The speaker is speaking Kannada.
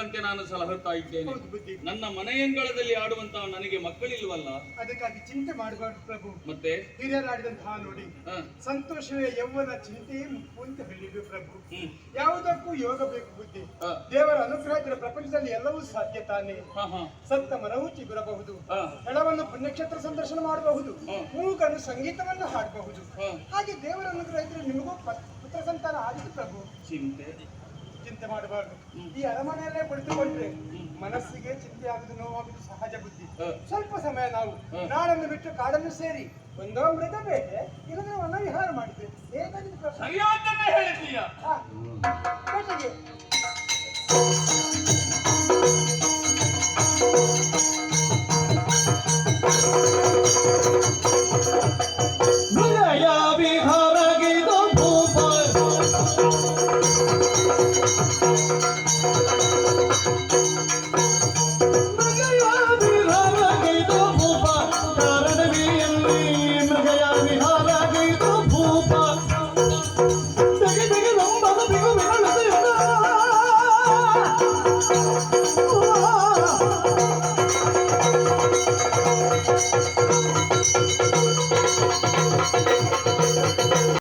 ಮಾಡದಂತೆ ನಾನು ಸಲಹುತ್ತಾ ಇದ್ದೇನೆ. ನನ್ನ ಮನೆಯಂಗಳದಲ್ಲಿ ಆಡುವಂತಹ ನನಗೆ ಮಕ್ಕಳಿಲ್ವಲ್ಲ, ಅದಕ್ಕಾಗಿ ಚಿಂತೆ ಮಾಡಬಾರ್ದು ಪ್ರಭು. ಮತ್ತೆ ಹಿರಿಯರಾಡಿದಂತಹ ನೋಡಿ, ಸಂತೋಷವೇ ಯೌವನ ಚಿಂತೆಯೇ ಮುಪ್ಪು ಅಂತ ಹೇಳಿದ್ರು ಪ್ರಭು. ಯಾವುದಕ್ಕೂ ಯೋಗ ಬೇಕು ಬುದ್ಧಿ. ದೇವರ ಅನುಗ್ರಹ ಇದ್ದರೆ ಪ್ರಪಂಚದಲ್ಲಿ ಎಲ್ಲವೂ ಸಾಧ್ಯ ತಾನೆ. ಸತ್ತ ಮನವೂ ಚಿಗುರಬಹುದು, ಹೆಳವನ್ನು ಪುಣ್ಯಕ್ಷೇತ್ರ ಸಂದರ್ಶನ ಮಾಡಬಹುದು, ಮೂಗನ್ನು ಸಂಗೀತವನ್ನು ಹಾಡಬಹುದು. ಹಾಗೆ ದೇವರ ಅನುಗ್ರಹ ಇದ್ರೆ ನಿಮಗೂ ಪುತ್ರ ಸಂತಾನ ಆಗಿದೆ ಪ್ರಭು. ಚಿಂತೆ ಮಾಡಬಾರ್ದು. ಈ ಅರಮನೆಯಲ್ಲೇ ಕುಳಿತುಕೊಂಡ್ರೆ ಮನಸ್ಸಿಗೆ ಚಿಂತೆ ಆಗುದು, ನೋವಾಗುದು ಸಹಜ ಬುದ್ಧಿ. ಸ್ವಲ್ಪ ಸಮಯ ನಾವು ನಾಡನ್ನು ಬಿಟ್ಟು ಕಾಡನ್ನು ಸೇರಿ ಒಂದೋ ಮೃಗ ಬೇಟೆ ಇಲ್ಲದ್ರೆ ವನವಿಹಾರ ಮಾಡಿದ್ವಿ. ಹೇಗಾಗಿದೆ ಸರಿಯಾದನ್ನೇ ಹೇಳಿದ್ದೀಯ. ಬೇಟೆಗೆ